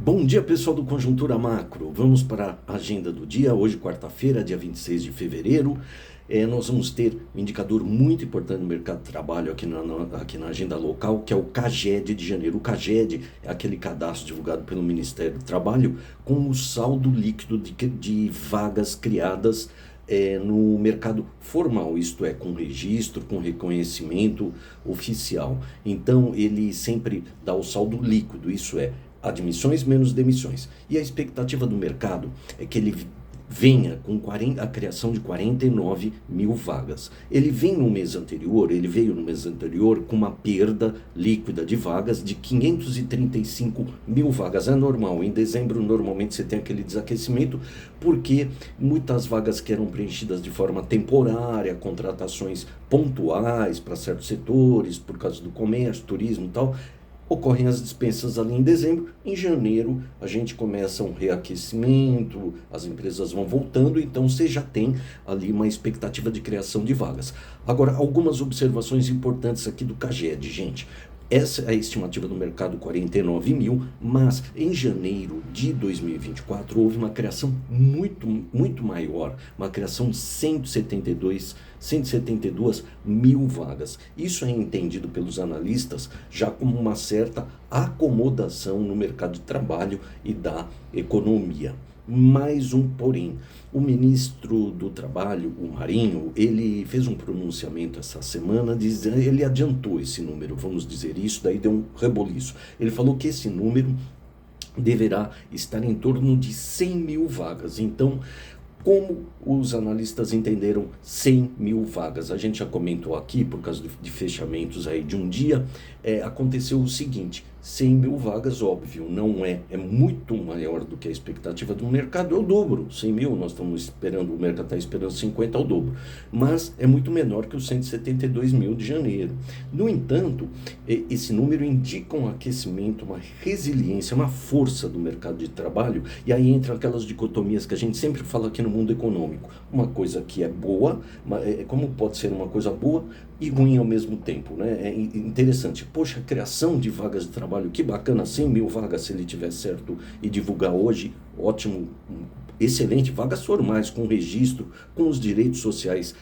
Bom dia, pessoal do Conjuntura Macro. Vamos para a agenda do dia. Hoje, quarta-feira, dia 26 de fevereiro. Nós vamos ter um indicador muito importante no mercado de trabalho aqui na agenda local, que é o CAGED de janeiro. O CAGED é aquele cadastro divulgado pelo Ministério do Trabalho com o saldo líquido de vagas criadas no mercado formal, isto é, com registro, com reconhecimento oficial. Então, ele sempre dá o saldo líquido, isso é, admissões menos demissões. E a expectativa do mercado é que ele venha com a criação de 49 mil vagas. Ele veio no mês anterior com uma perda líquida de vagas de 535 mil vagas. É normal, em dezembro normalmente você tem aquele desaquecimento, porque muitas vagas que eram preenchidas de forma temporária, contratações pontuais para certos setores, por causa do comércio, turismo e tal, ocorrem as dispensas ali em dezembro. Em janeiro a gente começa um reaquecimento, as empresas vão voltando, então você já tem ali uma expectativa de criação de vagas. Agora, algumas observações importantes aqui do CAGED, gente. Essa é a estimativa do mercado, 49 mil, mas em janeiro de 2024 houve uma criação muito maior, uma criação de 172 mil vagas. Isso é entendido pelos analistas já como uma certa acomodação no mercado de trabalho e da economia. Mais um porém, o ministro do Trabalho, o Marinho, ele fez um pronunciamento essa semana, ele adiantou esse número, vamos dizer isso, daí deu um reboliço. Ele falou que esse número deverá estar em torno de 100 mil vagas. Então, como os analistas entenderam 100 mil vagas? A gente já comentou aqui, por causa de fechamentos aí de um dia, aconteceu o seguinte: 100 mil vagas, óbvio, não é muito maior do que a expectativa do mercado, é o dobro. 100 mil, nós estamos esperando, o mercado está esperando 50, é o dobro, mas é muito menor que os 172 mil de janeiro. No entanto, esse número indica um aquecimento, uma resiliência, uma força do mercado de trabalho, e aí entra aquelas dicotomias que a gente sempre fala aqui no mundo econômico. Uma coisa que é boa, como pode ser uma coisa boa e ruim ao mesmo tempo, né? É interessante. Poxa, a criação de vagas de trabalho, que bacana, 100 mil vagas, se ele tiver certo e divulgar hoje, ótimo, excelente. Vagas formais, com registro, com os direitos sociais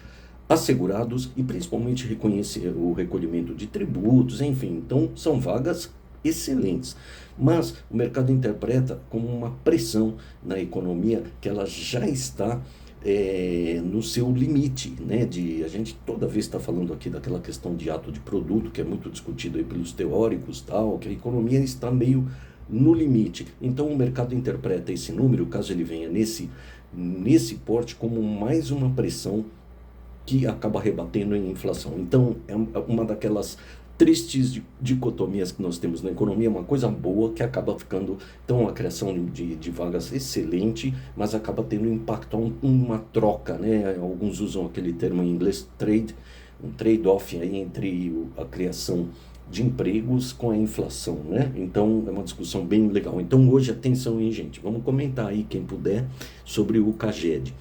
assegurados e principalmente reconhecer o recolhimento de tributos, enfim. Então, são vagas excelentes. Mas o mercado interpreta como uma pressão na economia que ela já está no seu limite, né? A gente toda vez está falando aqui daquela questão de ato de produto, que é muito discutido aí pelos teóricos, tal, que a economia está meio no limite. Então o mercado interpreta esse número, caso ele venha nesse porte, como mais uma pressão que acaba rebatendo em inflação. Então é uma daquelas tristes dicotomias que nós temos na economia, uma coisa boa que acaba ficando, então a criação de vagas excelente, mas acaba tendo impacto, uma troca, né? Alguns usam aquele termo em inglês, um trade-off aí entre a criação de empregos com a inflação, né? Então é uma discussão bem legal. Então hoje, atenção aí, gente, vamos comentar aí, quem puder, sobre o CAGED.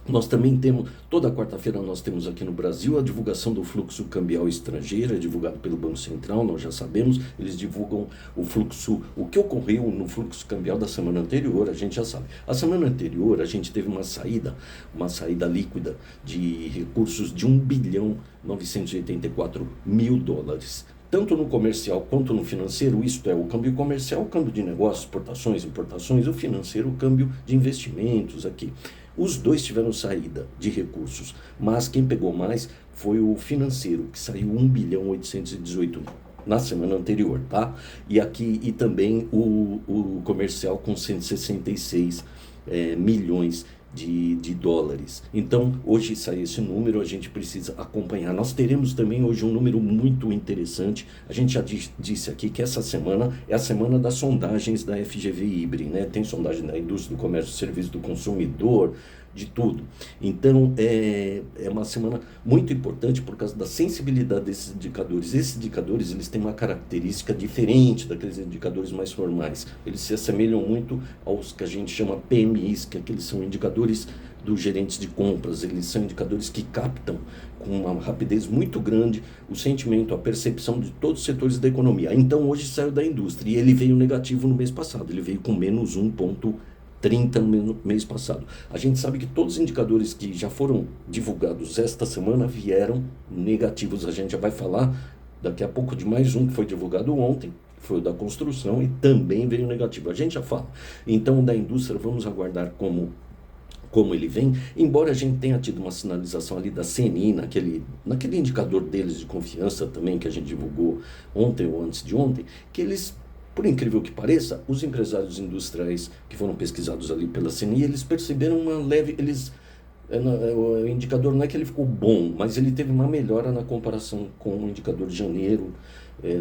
Nós também temos, toda quarta-feira nós temos aqui no Brasil a divulgação do fluxo cambial estrangeiro, é divulgado pelo Banco Central, nós já sabemos, eles divulgam o que ocorreu no fluxo cambial da semana anterior, a gente já sabe. A semana anterior a gente teve uma saída líquida de recursos de 1 bilhão 984 mil dólares. Tanto no comercial quanto no financeiro, isto é, o câmbio comercial, o câmbio de negócios, exportações, importações, o financeiro, o câmbio de investimentos aqui. Os dois tiveram saída de recursos, mas quem pegou mais foi o financeiro, que saiu 1 bilhão 818 na semana anterior, tá? E também o comercial com 166 milhões de dólares. Então, hoje sai esse número, a gente precisa acompanhar. Nós teremos também hoje um número muito interessante. A gente já disse aqui que essa semana é a semana das sondagens da FGV Ibri, né? Tem sondagem da indústria, do comércio, do serviço do consumidor, de tudo. Então, é uma semana muito importante por causa da sensibilidade desses indicadores. Esses indicadores, eles têm uma característica diferente daqueles indicadores mais formais. Eles se assemelham muito aos que a gente chama PMIs, que aqueles são indicadores dos gerentes de compras. Eles são indicadores que captam com uma rapidez muito grande o sentimento, a percepção de todos os setores da economia. Então, hoje saiu da indústria e ele veio negativo no mês passado. Ele veio com menos 1,30 no mês passado. A gente sabe que todos os indicadores que já foram divulgados esta semana vieram negativos. A gente já vai falar daqui a pouco de mais um que foi divulgado ontem, que foi o da construção, e também veio negativo. A gente já fala. Então, da indústria, vamos aguardar como ele vem, embora a gente tenha tido uma sinalização ali da CNI, naquele indicador deles de confiança também, que a gente divulgou ontem ou antes de ontem, que eles, por incrível que pareça, os empresários industriais que foram pesquisados ali pela CNI, eles perceberam uma leve, o indicador não é que ele ficou bom, mas ele teve uma melhora na comparação com o indicador de janeiro.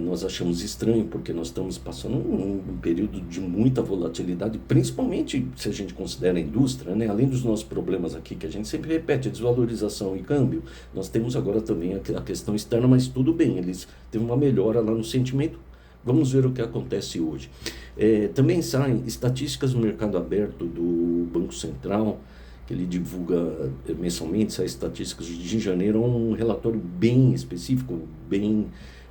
Nós achamos estranho, porque nós estamos passando um período de muita volatilidade, principalmente se a gente considera a indústria, né? Além dos nossos problemas aqui, que a gente sempre repete, desvalorização e câmbio, nós temos agora também a questão externa, mas tudo bem, eles teve uma melhora lá no sentimento. Vamos ver o que acontece hoje. Também saem estatísticas do mercado aberto do Banco Central, que ele divulga mensalmente, saem estatísticas de janeiro, um relatório bem específico, bem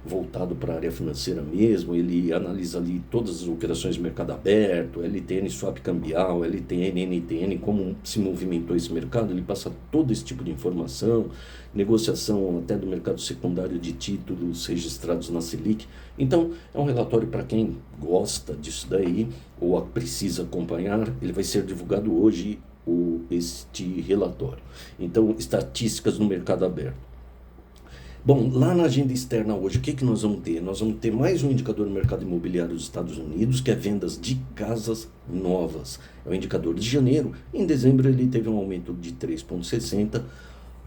voltado para a área financeira mesmo. Ele analisa ali todas as operações de mercado aberto, LTN, swap cambial, LTN, NTN, como se movimentou esse mercado. Ele passa todo esse tipo de informação, negociação até do mercado secundário de títulos registrados na Selic. Então, é um relatório para quem gosta disso daí ou precisa acompanhar. Ele vai ser divulgado hoje, este relatório. Então, estatísticas no mercado aberto. Bom, lá na agenda externa hoje, o que nós vamos ter? Nós vamos ter mais um indicador no mercado imobiliário dos Estados Unidos, que é vendas de casas novas. É o indicador de janeiro. Em dezembro ele teve um aumento de 3,60.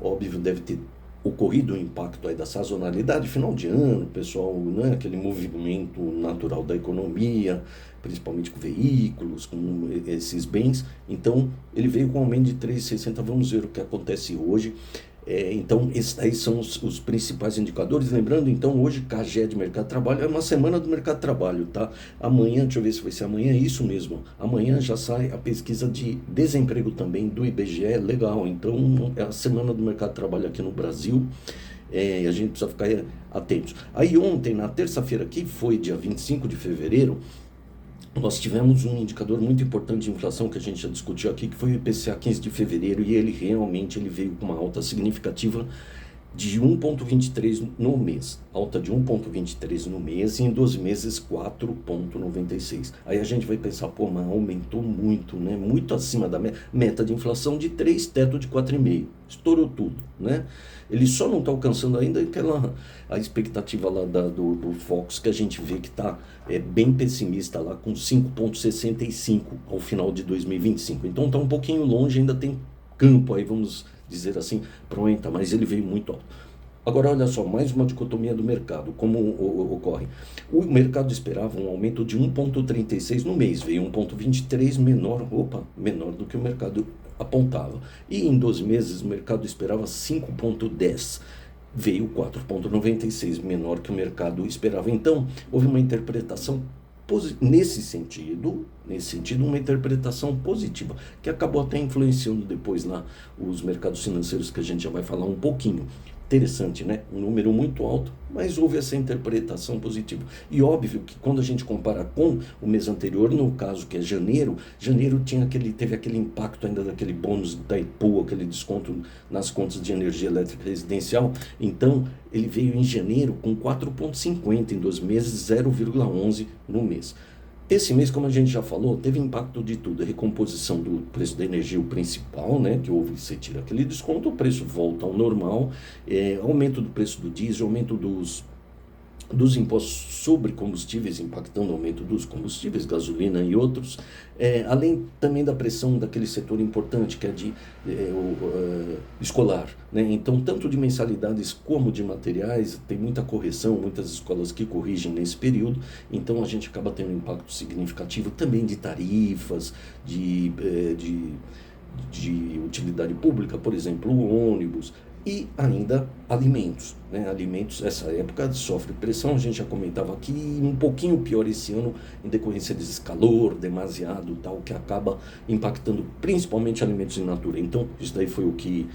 Óbvio, deve ter ocorrido o impacto aí da sazonalidade, final de ano, pessoal, né, aquele movimento natural da economia, principalmente com veículos, com esses bens. Então, ele veio com um aumento de 3,60. Vamos ver o que acontece hoje. Então, esses aí são os principais indicadores. Lembrando, então, hoje, CAGED de mercado de trabalho, é uma semana do mercado de trabalho, tá? Amanhã, deixa eu ver se vai ser amanhã, é isso mesmo. Amanhã já sai a pesquisa de desemprego também do IBGE, legal. Então, é a semana do mercado de trabalho aqui no Brasil. A gente precisa ficar atentos. Aí ontem, na terça-feira, que foi dia 25 de fevereiro, nós tivemos um indicador muito importante de inflação que a gente já discutiu aqui, que foi o IPCA 15 de fevereiro, e ele realmente veio com uma alta significativa de 1,23 no mês. Alta de 1,23 no mês, e em 12 meses 4,96. Aí a gente vai pensar, pô, mas aumentou muito, né? Muito acima da meta de inflação de 3, teto de 4,5. Estourou tudo, né? Ele só não está alcançando ainda a expectativa lá do Focus, que a gente vê que está bem pessimista lá, com 5,65 ao final de 2025. Então está um pouquinho longe, ainda tem campo aí, vamos dizer assim, para aumentar, mas ele veio muito alto. Agora, olha só, mais uma dicotomia do mercado, como ocorre. O mercado esperava um aumento de 1,36 no mês, veio 1,23 menor do que o mercado apontava. E em 12 meses o mercado esperava 5,10, veio 4,96, menor que o mercado esperava. Então, houve uma interpretação nesse sentido, uma interpretação positiva, que acabou até influenciando depois lá os mercados financeiros, que a gente já vai falar um pouquinho. Interessante, né? Um número muito alto, mas houve essa interpretação positiva. E óbvio que quando a gente compara com o mês anterior, no caso que é janeiro teve aquele impacto ainda daquele bônus da IPO, aquele desconto nas contas de energia elétrica residencial. Então, ele veio em janeiro com 4,50 em 12 meses, 0,11 no mês. Esse mês, como a gente já falou, teve impacto de tudo. A recomposição do preço da energia, o principal, né, que houve, você tira aquele desconto, o preço volta ao normal, aumento do preço do diesel, aumento dos impostos sobre combustíveis, impactando o aumento dos combustíveis, gasolina e outros, além também da pressão daquele setor importante, que é de escolar, né? Então, tanto de mensalidades como de materiais, tem muita correção, muitas escolas que corrigem nesse período, então a gente acaba tendo um impacto significativo também de tarifas, de de utilidade pública, por exemplo, o ônibus, e ainda alimentos, né? Alimentos, essa época sofre pressão, a gente já comentava aqui, um pouquinho pior esse ano, em decorrência desse calor demasiado, tal, que acaba impactando principalmente alimentos in natura. Então, isso daí foi o que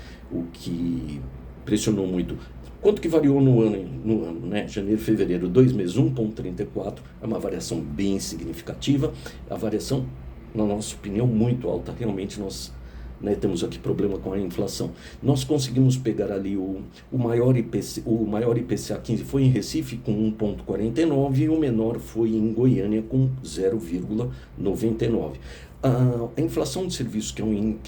pressionou muito. Quanto que variou no ano, né? Janeiro, fevereiro, 2 meses, 1,34, é uma variação bem significativa, a variação, na nossa opinião, muito alta, realmente nós, né, temos aqui problema com a inflação. Nós conseguimos pegar ali o maior IPCA 15 foi em Recife com 1,49 e o menor foi em Goiânia com 0,99. A inflação de serviços, que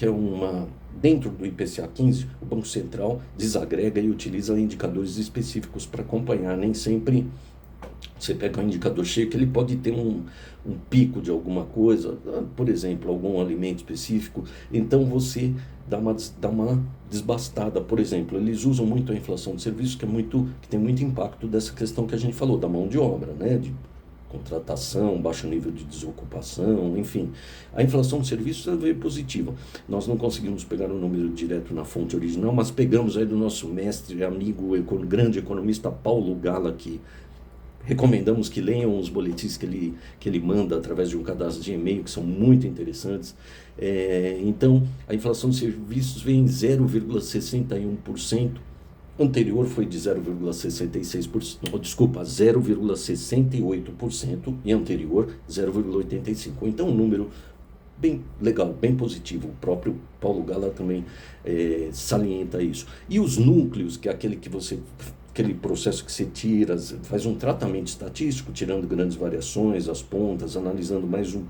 é uma dentro do IPCA 15, o Banco Central desagrega e utiliza indicadores específicos para acompanhar. Nem sempre você pega um indicador cheio que ele pode ter um pico de alguma coisa, por exemplo, algum alimento específico, então você dá uma desbastada. Por exemplo, eles usam muito a inflação de serviços, que tem muito impacto dessa questão que a gente falou, da mão de obra, né? De contratação, baixo nível de desocupação, enfim. A inflação de serviços veio positiva. Nós não conseguimos pegar o número direto na fonte original, mas pegamos aí do nosso mestre, amigo, grande economista Paulo Gala, que recomendamos que leiam os boletins que ele manda através de um cadastro de e-mail, que são muito interessantes. Então, a inflação de serviços vem em 0,61%, anterior foi de 0,66%, desculpa, 0,68% e anterior 0,85%. Então, um número bem legal, bem positivo. O próprio Paulo Gala também salienta isso. E os núcleos, que é aquele processo que você tira, faz um tratamento estatístico, tirando grandes variações, as pontas, analisando mais o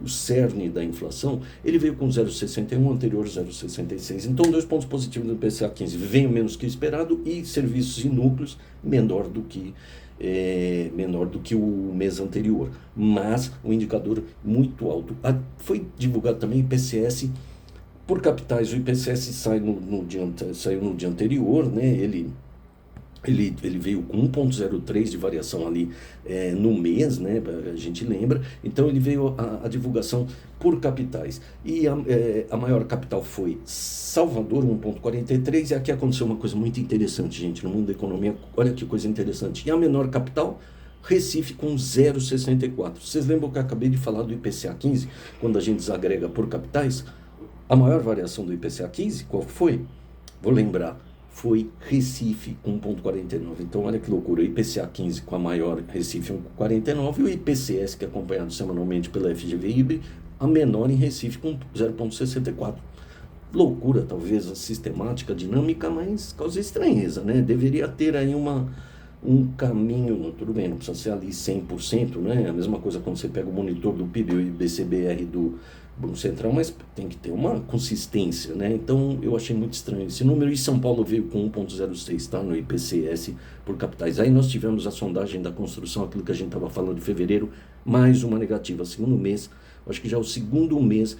cerne da inflação, ele veio com 0,61, anterior 0,66. Então, 2 pontos positivos do IPCA 15, veio menos que esperado, e serviços e núcleos menor do que o mês anterior, mas um indicador muito alto. Foi divulgado também IPCS por capitais. O IPCS saiu no dia anterior, né? Ele veio com 1,03 de variação ali no mês, né? A gente lembra. Então ele veio a divulgação por capitais. E a maior capital foi Salvador, 1,43. E aqui aconteceu uma coisa muito interessante, gente, no mundo da economia. Olha que coisa interessante. E a menor capital, Recife, com 0,64. Vocês lembram que eu acabei de falar do IPCA 15, quando a gente desagrega por capitais? A maior variação do IPCA 15, qual foi? Vou lembrar. Foi Recife, 1,49. Então, olha que loucura. O IPCA 15 com a maior, Recife 1,49. E o IPCS, que é acompanhado semanalmente pela FGV-IBRE, a menor em Recife, com 0,64. Loucura, talvez, a sistemática, dinâmica, mas causa estranheza, né? Deveria ter aí um caminho, tudo bem, não precisa ser ali 100%, né? A mesma coisa quando você pega o monitor do PIB e o IBCBR do Banco Central, mas tem que ter uma consistência, né? Então, eu achei muito estranho esse número. E São Paulo veio com 1,06, tá? No IPCS por capitais. Aí nós tivemos a sondagem da construção, aquilo que a gente estava falando de fevereiro, mais uma negativa. Segundo mês, acho que já é o segundo mês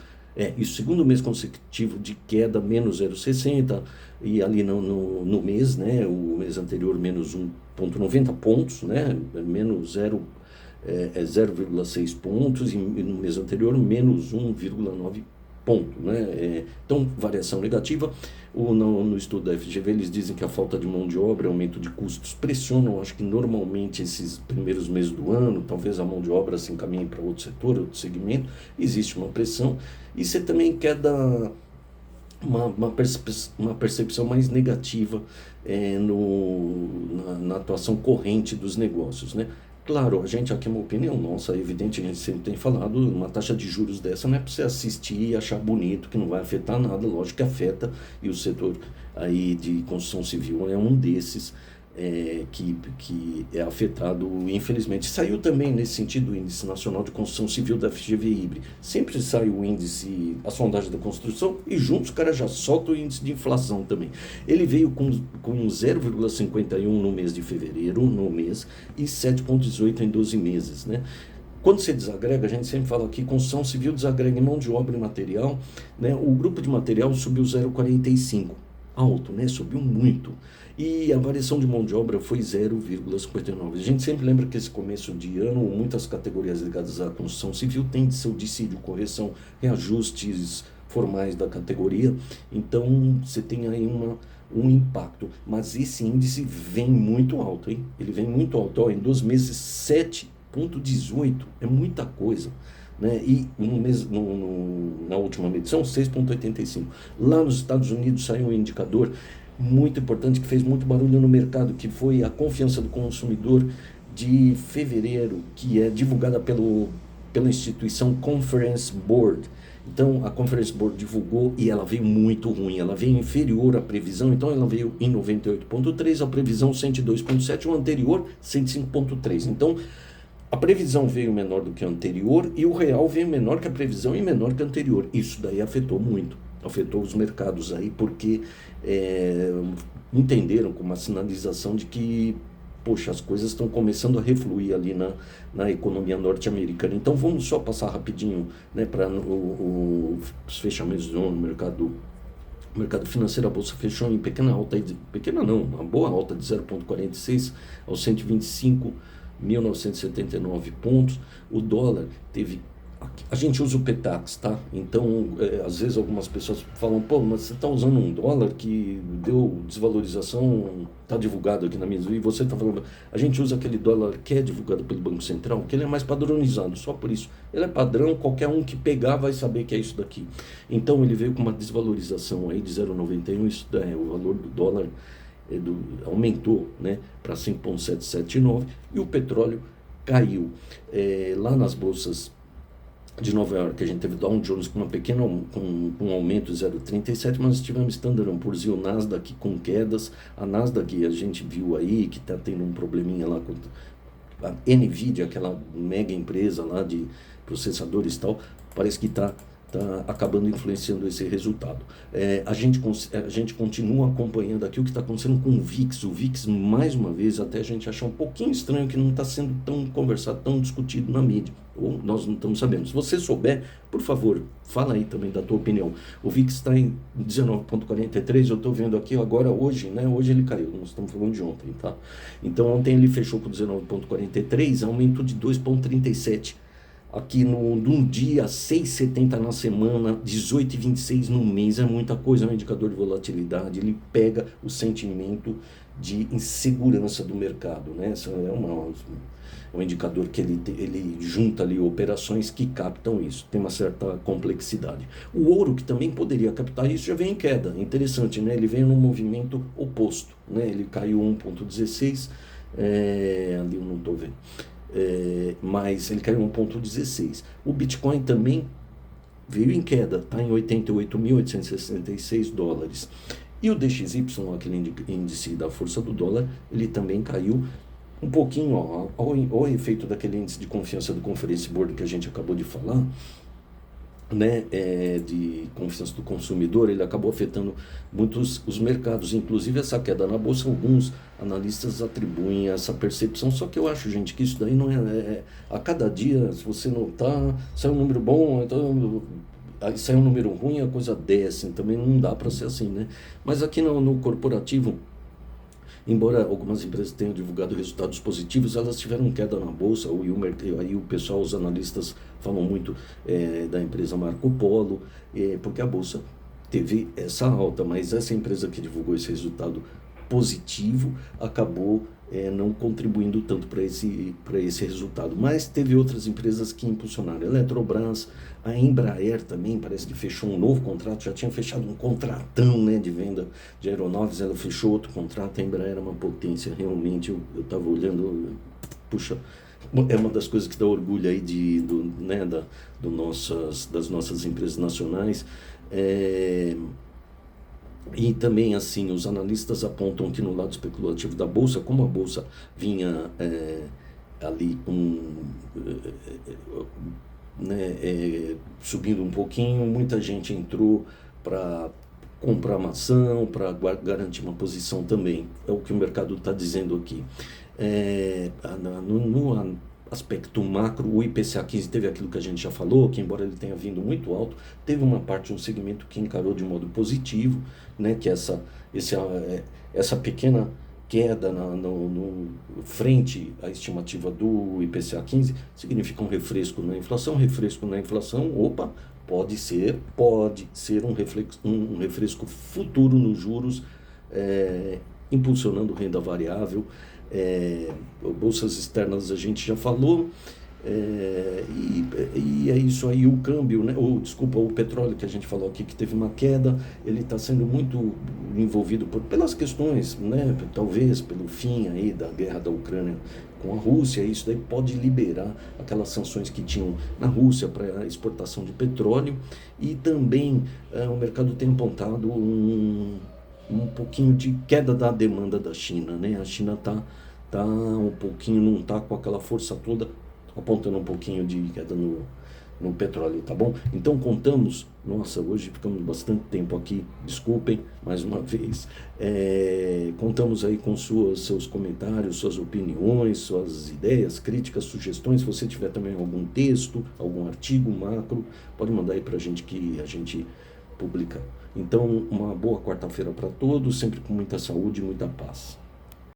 consecutivo de queda, menos 0,60, e ali no mês, né? O mês anterior, menos 1,90 pontos, né? Menos 0,6 pontos, e no mês anterior menos 1,9 ponto, né? Então, variação negativa. No estudo da FGV, eles dizem que a falta de mão de obra, aumento de custos, pressionam, acho que normalmente esses primeiros meses do ano, talvez a mão de obra se encaminhe para outro setor, outro segmento, existe uma pressão, e você também quer dar uma percepção mais negativa na atuação corrente dos negócios, né? Claro, a gente aqui é uma opinião nossa, é evidente, a gente sempre tem falado, uma taxa de juros dessa não é para você assistir e achar bonito, que não vai afetar nada, lógico que afeta, e o setor aí de construção civil é um desses que é afetado, infelizmente. Saiu também, nesse sentido, o Índice Nacional de Construção Civil da FGV-IBRE. Sempre sai o índice, a sondagem da construção, e juntos o cara já solta o índice de inflação também. Ele veio com 0,51 no mês de fevereiro, e 7,18 em 12 meses, né? Quando você desagrega, a gente sempre fala aqui, construção civil desagrega em mão de obra e material, né? O grupo de material subiu 0,45, alto, né? Subiu muito. E a variação de mão de obra foi 0,59. A gente sempre lembra que esse começo de ano, muitas categorias ligadas à construção civil têm seu dissídio, correção, reajustes formais da categoria, então você tem aí um impacto, mas esse índice vem muito alto, hein? Ele vem muito alto, ó, em 2 meses 7,18, é muita coisa, né? E na última medição 6,85. Lá nos Estados Unidos saiu um indicador muito importante que fez muito barulho no mercado, que foi a confiança do consumidor de fevereiro, que é divulgada pela instituição Conference Board. Então, a Conference Board divulgou e ela veio muito ruim, ela veio inferior à previsão, então ela veio em 98,3, a previsão 102,7, o anterior 105,3. Então, a previsão veio menor do que a anterior e o real veio menor que a previsão e menor que a anterior. Isso daí afetou muito, afetou os mercados aí, porque entenderam com uma sinalização de que, poxa, as coisas estão começando a refluir ali na economia norte-americana. Então vamos só passar rapidinho, né, para os fechamentos no mercado. O mercado financeiro, a bolsa fechou em pequena alta, pequena não, uma boa alta de 0,46 aos 125.979 pontos. O dólar teve... A gente usa o Petax, tá? Então, às vezes algumas pessoas falam, pô, mas você está usando um dólar que deu desvalorização, está divulgado aqui na mesa, e você está falando, a gente usa aquele dólar que é divulgado pelo Banco Central, que ele é mais padronizado, só por isso. Ele é padrão, qualquer um que pegar vai saber que é isso daqui. Então, ele veio com uma desvalorização aí de 0,91, isso o valor do dólar aumentou, né, para 5,779, e o petróleo caiu. Lá nas bolsas de Nova York, a gente teve Dow Jones com um aumento de 0,37, mas tivemos Standard & Poor's e o Nasdaq com quedas. A Nasdaq a gente viu aí que está tendo um probleminha lá com a NVIDIA, aquela mega empresa lá de processadores e tal, parece que está acabando influenciando esse resultado. A gente continua acompanhando aqui o que está acontecendo com o VIX. O VIX, mais uma vez, até a gente achar um pouquinho estranho que não está sendo tão conversado, tão discutido na mídia. Ou nós não estamos sabendo. Se você souber, por favor, fala aí também da tua opinião. O VIX está em 19,43, eu estou vendo aqui agora, hoje, né? Hoje ele caiu, nós estamos falando de ontem, tá? Então ontem ele fechou com 19,43, aumentou de 2,37. Aqui num dia, 6,70 na semana, 18,26 no mês, é muita coisa, é um indicador de volatilidade, ele pega o sentimento de insegurança do mercado, né? Essa é um indicador que ele junta ali operações que captam isso, tem uma certa complexidade. O ouro, que também poderia captar isso, já vem em queda, interessante, né? Ele vem num movimento oposto, né? Ele caiu 1,16, ali eu não estou vendo. Mas ele caiu 1,16. O Bitcoin também veio em queda, está em 88.866 dólares. E o DXY, aquele índice da força do dólar, ele também caiu um pouquinho, ó, ao efeito daquele índice de confiança do Conference Board que a gente acabou de falar, né, de confiança do consumidor, ele acabou afetando muitos os mercados, inclusive essa queda na bolsa, alguns analistas atribuem essa percepção, só que eu acho, gente, que isso daí não a cada dia, se você notar, sai um número bom, então aí sai um número ruim, a coisa desce, também não dá para ser assim, né? Mas aqui no corporativo, embora algumas empresas tenham divulgado resultados positivos, elas tiveram queda na bolsa. Aí o pessoal, os analistas falam muito da empresa Marco Polo, porque a bolsa teve essa alta, mas essa empresa que divulgou esse resultado positivo acabou não contribuindo tanto para esse resultado. Mas teve outras empresas que impulsionaram. A Eletrobras, a Embraer também parece que fechou um novo contrato, já tinha fechado um contratão, né, de venda de aeronaves, ela fechou outro contrato. A Embraer era uma potência, realmente, eu estava olhando, puxa, é uma das coisas que dá orgulho aí das nossas empresas nacionais. E também, assim, os analistas apontam que no lado especulativo da Bolsa, como a Bolsa vinha ali subindo um pouquinho, muita gente entrou para comprar uma ação, para garantir uma posição também. É o que o mercado está dizendo aqui. No aspecto macro, o IPCA 15 teve aquilo que a gente já falou, que embora ele tenha vindo muito alto, teve uma parte, um segmento que encarou de modo positivo, né, que essa pequena queda frente à estimativa do IPCA 15, significa um refresco na inflação. Refresco na inflação, opa, pode ser um refresco futuro nos juros, impulsionando renda variável. Bolsas externas a gente já falou. E é isso aí, o câmbio, né? Desculpa, o petróleo que a gente falou aqui, que teve uma queda, ele está sendo muito envolvido pelas questões, né? Talvez pelo fim aí da guerra da Ucrânia com a Rússia. Isso daí pode liberar aquelas sanções que tinham na Rússia para exportação de petróleo. E também o mercado tem apontado um pouquinho de queda da demanda da China, né? A China tá um pouquinho, não está com aquela força toda, apontando um pouquinho de queda no petróleo, tá bom? Então nossa, hoje ficamos bastante tempo aqui, desculpem mais uma vez, contamos aí com seus comentários, suas opiniões, suas ideias, críticas, sugestões. Se você tiver também algum texto, algum artigo macro, pode mandar aí pra gente que a gente publica. Então, uma boa quarta-feira para todos, sempre com muita saúde e muita paz.